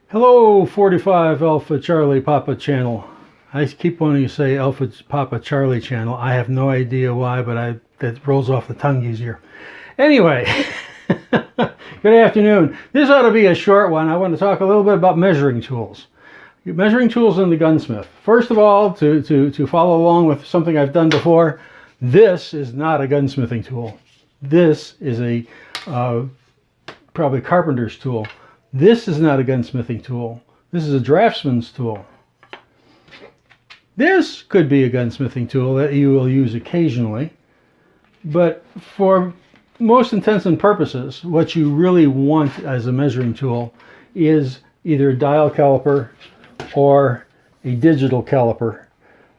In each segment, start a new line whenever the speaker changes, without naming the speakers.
Hello, 45 Alpha Charlie Papa channel. I keep wanting to say Alpha Papa Charlie channel. I have no idea why, but that rolls off the tongue easier. Anyway, good afternoon. This ought to be a short one. I want to talk a little bit about measuring tools. Measuring tools in the gunsmith. First of all, to follow along with something I've done before, this is not a gunsmithing tool. This is a probably carpenter's tool. This is not a gunsmithing tool. This is a draftsman's tool. This could be a gunsmithing tool that you will use occasionally, but for most intents and purposes, what you really want as a measuring tool is either a dial caliper or a digital caliper.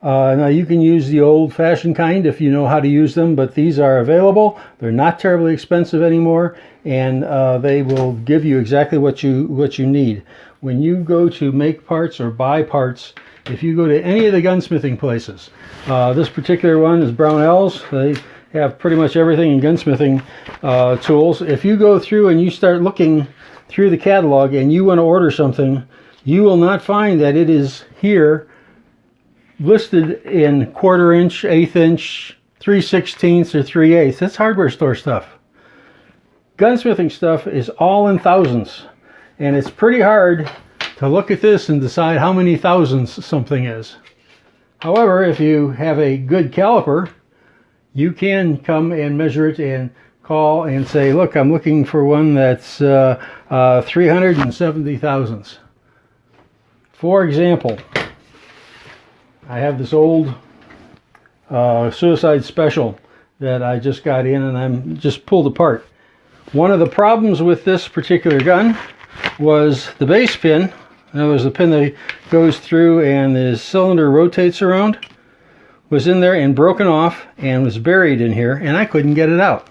Now you can use the old-fashioned kind if you know how to use them, but these are available. They're not terribly expensive anymore, and they will give you exactly what you need. When you go to make parts or buy parts, if you go to any of the gunsmithing places, this particular one is Brownells. They have pretty much everything in gunsmithing tools. If you go through and you start looking through the catalog and you want to order something, you will not find that it is here listed in 1/4 inch, 1/8 inch, 3/16 or 3/8. That's hardware store stuff. Gunsmithing stuff is all in thousands, and it's pretty hard to look at this and decide how many thousands something is. However, if you have a good caliper, you can come and measure it and call and say, look, I'm looking for one that's 370 thousandths. For example, I have this old Suicide Special that I just got in and I'm just pulled apart. One of the problems with this particular gun was the base pin. In other words, the pin that goes through and the cylinder rotates around was in there and broken off and was buried in here, and I couldn't get it out.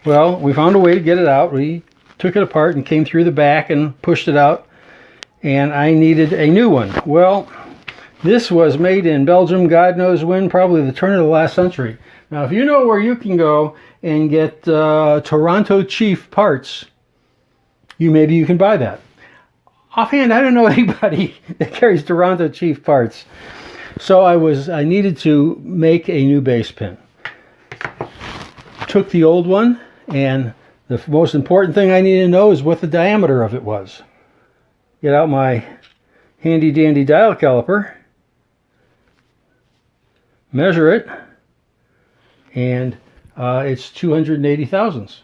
Well, we found a way to get it out. We took it apart and came through the back and pushed it out, and I needed a new one. Well, this was made in Belgium, God knows when, probably the turn of the last century. Now, if you know where you can go and get Toronto Chief parts, maybe you can buy that. Offhand, I don't know anybody that carries Toronto Chief parts. So I needed to make a new base pin. Took the old one, and the most important thing I needed to know is what the diameter of it was. Get out my handy dandy dial caliper, measure it, and it's 280 thousandths.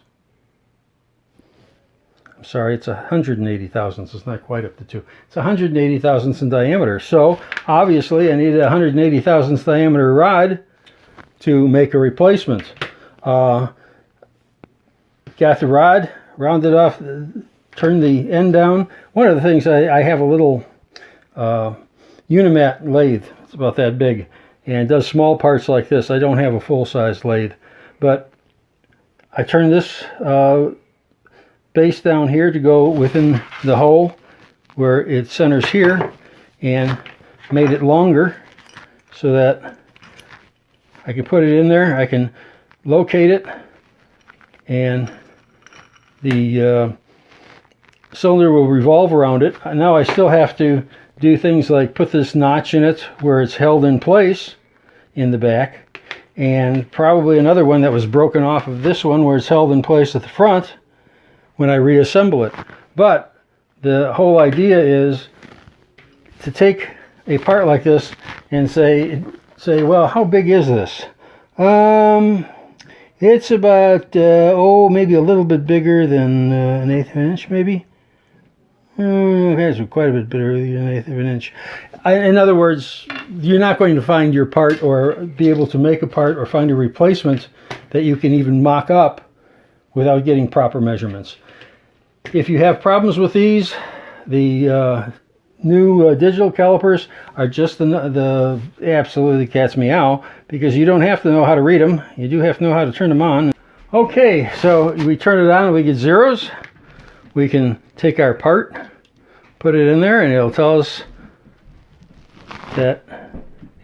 I'm sorry, it's 180 thousandths. It's not quite up to 2. It's 180 thousandths in diameter. So obviously I needed a 180 thousandths diameter rod to make a replacement. Got the rod, rounded off, turned the end down. One of the things, I have a little Unimat lathe. It's about that big, and does small parts like this. I don't have a full-size lathe, but I turned this base down here to go within the hole where it centers here, and made it longer so that I can put it in there. I can locate it, and the cylinder will revolve around it. Now I still have to do things like put this notch in it where it's held in place in the back, and probably another one that was broken off of this one where it's held in place at the front when I reassemble it. But the whole idea is to take a part like this and say, well, how big is this? It's about, maybe a little bit bigger than an 1/8 of an inch, maybe. Okay, it's quite a bit bigger than an 1/8 of an inch. In other words, you're not going to find your part or be able to make a part or find a replacement that you can even mock up without getting proper measurements. If you have problems with these, the new digital calipers are just the absolutely cat's meow, because you don't have to know how to read them. You do have to know how to turn them on. Okay, so we turn it on and we get zeros. We can take our part, put it in there, and it'll tell us that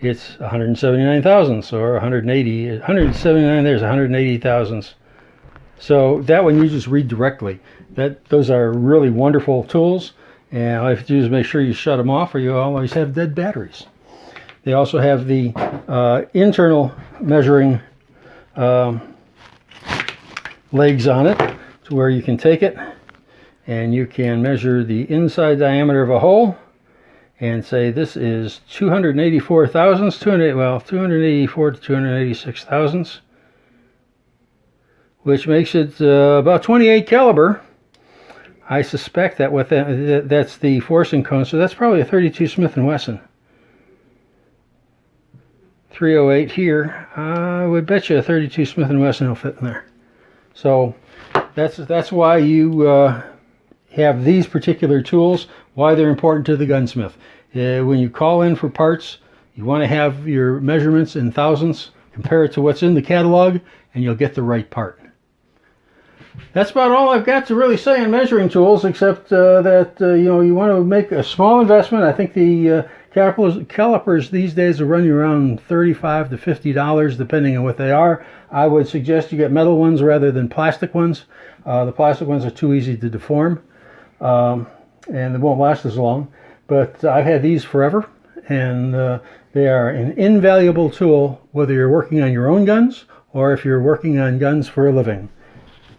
it's 179 thousandths or 180. 179, there's 180 thousandths. So that one you just read directly. Those are really wonderful tools, And all you have to do is make sure you shut them off, or you always have dead batteries. They also have the internal measuring legs on it, to where you can take it and you can measure the inside diameter of a hole and say this is 284 thousandths, 284 to 286 thousandths, which makes it about 28 caliber. I suspect that with that's the forcing cone, so that's probably a 32 Smith & Wesson. 308 here. I would bet you a 32 Smith & Wesson will fit in there. So that's why you have these particular tools, why they're important to the gunsmith. When you call in for parts, you want to have your measurements in thousandths, compare it to what's in the catalog, and you'll get the right part. That's about all I've got to really say on measuring tools, except that you want to make a small investment. I think the calipers these days will run you around $35 to $50, depending on what they are. I would suggest you get metal ones rather than plastic ones. The plastic ones are too easy to deform, and they won't last as long. But I've had these forever, and they are an invaluable tool, whether you're working on your own guns or if you're working on guns for a living.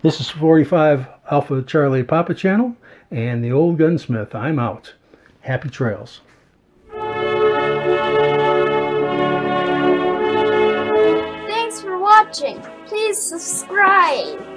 This is 45 Alpha Charlie Papa channel, and the Old Gunsmith. I'm out. Happy trails.
Thanks for watching. Please subscribe.